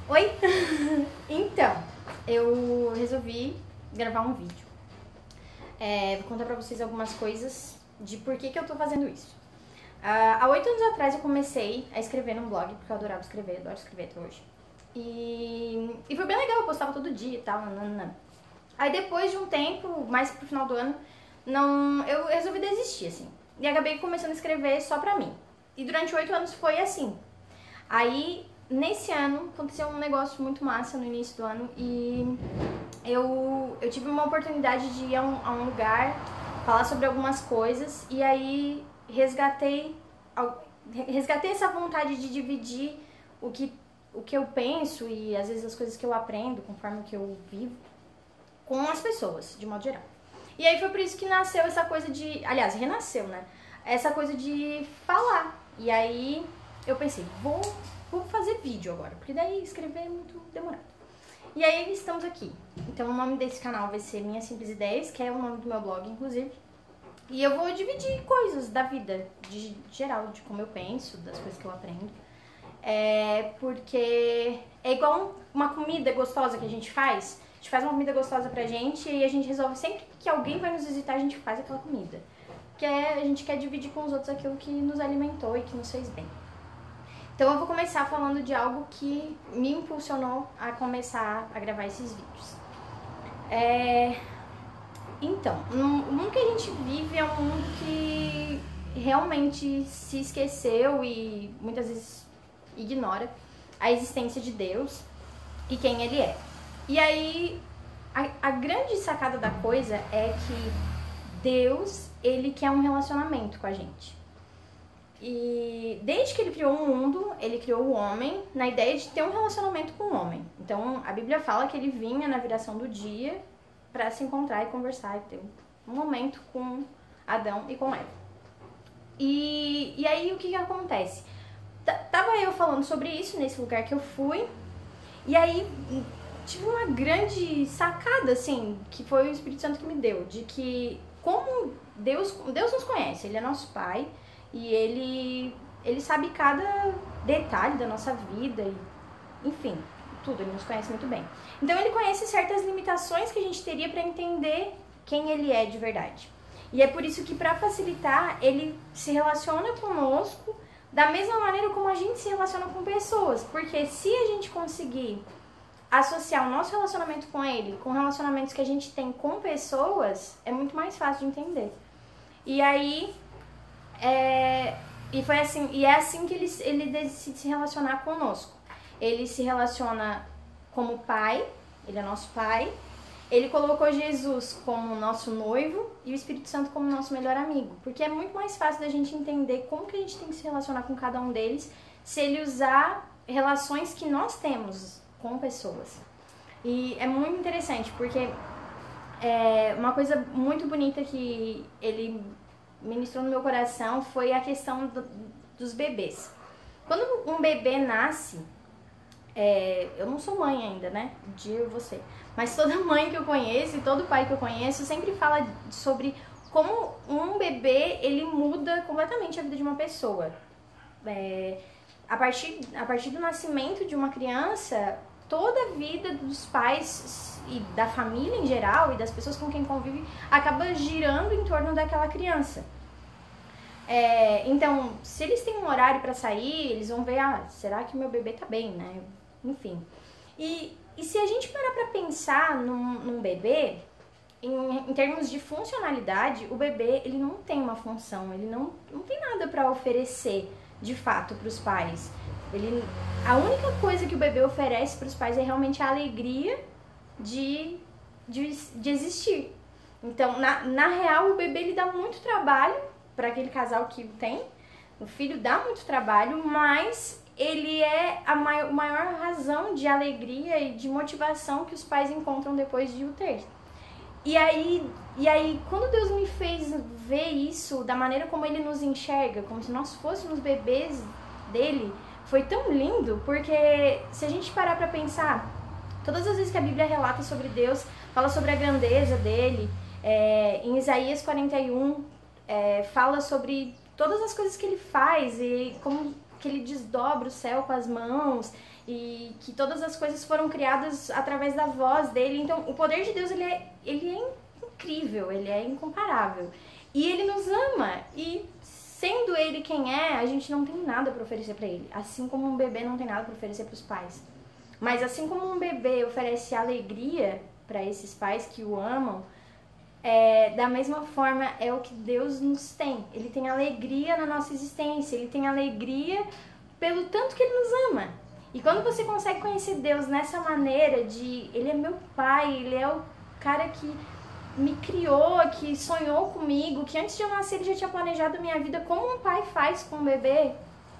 Oi! Então, eu resolvi gravar um vídeo. Vou contar pra vocês algumas coisas de por que eu tô fazendo isso. Há 8 anos atrás eu comecei a escrever num blog, porque eu adorava escrever, adoro escrever até hoje. E foi bem legal, eu postava todo dia e tal, nananana. Aí depois de um tempo, mais pro final do ano, eu resolvi desistir, assim. E acabei começando a escrever só pra mim. E durante 8 anos foi assim. Aí, nesse ano, aconteceu um negócio muito massa no início do ano e eu tive uma oportunidade de ir a um lugar, falar sobre algumas coisas e aí resgatei essa vontade de dividir o que eu penso e às vezes as coisas que eu aprendo conforme o que eu vivo com as pessoas, de modo geral. E aí foi por isso que nasceu essa coisa de... Aliás, renasceu, né? Essa coisa de falar. E aí eu pensei, vou fazer vídeo agora, porque daí escrever é muito demorado. E aí estamos aqui. Então o nome desse canal vai ser Minhas Simples Ideias, que é o nome do meu blog, inclusive. E eu vou dividir coisas da vida, de geral, de como eu penso, das coisas que eu aprendo. Porque é igual uma comida gostosa que a gente faz. A gente faz uma comida gostosa pra gente e a gente resolve sempre que alguém vai nos visitar, a gente faz aquela comida. Porque a gente quer dividir com os outros aquilo que nos alimentou e que nos fez bem. Então eu vou começar falando de algo que me impulsionou a começar a gravar esses vídeos. Então, o mundo que a gente vive é um mundo que realmente se esqueceu e muitas vezes ignora a existência de Deus e quem Ele é. E aí, a grande sacada da coisa é que Deus, Ele quer um relacionamento com a gente. E desde que Ele criou o mundo, Ele criou o homem na ideia de ter um relacionamento com o homem. Então, a Bíblia fala que Ele vinha na viração do dia para se encontrar e conversar e ter um momento com Adão e com Eva. E aí, o que acontece? Tava eu falando sobre isso nesse lugar que eu fui, e aí tive uma grande sacada, assim, que foi o Espírito Santo que me deu, de que como Deus nos conhece, Ele é nosso Pai, e ele sabe cada detalhe da nossa vida, e, enfim, tudo, Ele nos conhece muito bem. Então Ele conhece certas limitações que a gente teria para entender quem Ele é de verdade. E é por isso que, para facilitar, Ele se relaciona conosco da mesma maneira como a gente se relaciona com pessoas. Porque se a gente conseguir associar o nosso relacionamento com Ele com relacionamentos que a gente tem com pessoas, é muito mais fácil de entender. E aí... E foi assim, e é assim que ele decide se relacionar conosco. Ele se relaciona como pai, Ele é nosso pai. Ele colocou Jesus como nosso noivo e o Espírito Santo como nosso melhor amigo. Porque é muito mais fácil da gente entender como que a gente tem que se relacionar com cada um deles se ele usar relações que nós temos com pessoas. E é muito interessante, porque uma coisa muito bonita que ele ministrou no meu coração foi a questão dos bebês. Quando um bebê nasce, eu não sou mãe ainda, né? Eu vou ser. Mas toda mãe que eu conheço e todo pai que eu conheço sempre fala sobre como um bebê, ele muda completamente a vida de uma pessoa. A partir do nascimento de uma criança, toda a vida dos pais e da família em geral e das pessoas com quem convive acaba girando em torno daquela criança. Então, se eles têm um horário para sair, eles vão ver, será que meu bebê tá bem, né? Enfim. E se a gente parar pra pensar num bebê, em termos de funcionalidade, o bebê, ele não tem uma função, ele não tem nada pra oferecer, de fato, pros pais. A única coisa que o bebê oferece pros pais é realmente a alegria de existir. Então, na real, o bebê, ele dá muito trabalho para aquele casal que tem. O filho dá muito trabalho, mas ele é a maior razão de alegria e de motivação que os pais encontram depois de o ter. E aí, quando Deus me fez ver isso, da maneira como Ele nos enxerga, como se nós fôssemos bebês dele, foi tão lindo, porque se a gente parar pra pensar, todas as vezes que a Bíblia relata sobre Deus, fala sobre a grandeza dele, em Isaías 41, fala sobre todas as coisas que ele faz e como que ele desdobra o céu com as mãos e que todas as coisas foram criadas através da voz dele. Então, o poder de Deus, ele é incrível, ele é incomparável. E ele nos ama, e sendo ele quem é, a gente não tem nada para oferecer para ele. Assim como um bebê não tem nada para oferecer para os pais. Mas assim como um bebê oferece alegria para esses pais que o amam, da mesma forma é o que Deus nos tem. Ele tem alegria na nossa existência, ele tem alegria pelo tanto que ele nos ama. E quando você consegue conhecer Deus nessa maneira de ele é meu pai, ele é o cara que me criou, que sonhou comigo, que antes de eu nascer ele já tinha planejado a minha vida, como um pai faz com um bebê.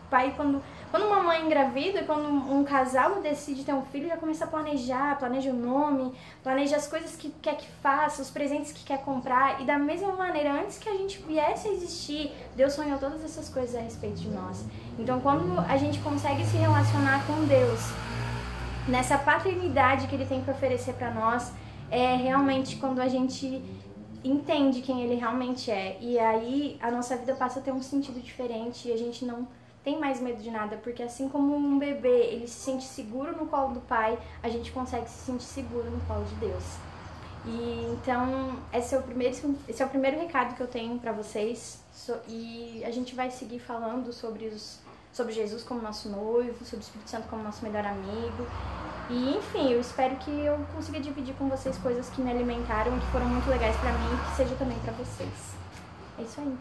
Pai, quando uma mãe engravida, quando um casal decide ter um filho, já começa a planeja o nome, planeja as coisas que quer que faça, os presentes que quer comprar. E da mesma maneira, antes que a gente viesse a existir, Deus sonhou todas essas coisas a respeito de nós. Então, quando a gente consegue se relacionar com Deus, nessa paternidade que Ele tem para oferecer para nós, é realmente quando a gente entende quem Ele realmente é. E aí a nossa vida passa a ter um sentido diferente e a gente não tem mais medo de nada, porque assim como um bebê, ele se sente seguro no colo do pai, a gente consegue se sentir seguro no colo de Deus. E então, esse é o primeiro recado que eu tenho para vocês, e a gente vai seguir falando sobre Jesus como nosso noivo, sobre o Espírito Santo como nosso melhor amigo. E enfim, eu espero que eu consiga dividir com vocês coisas que me alimentaram, que foram muito legais para mim e que seja também para vocês. É isso aí.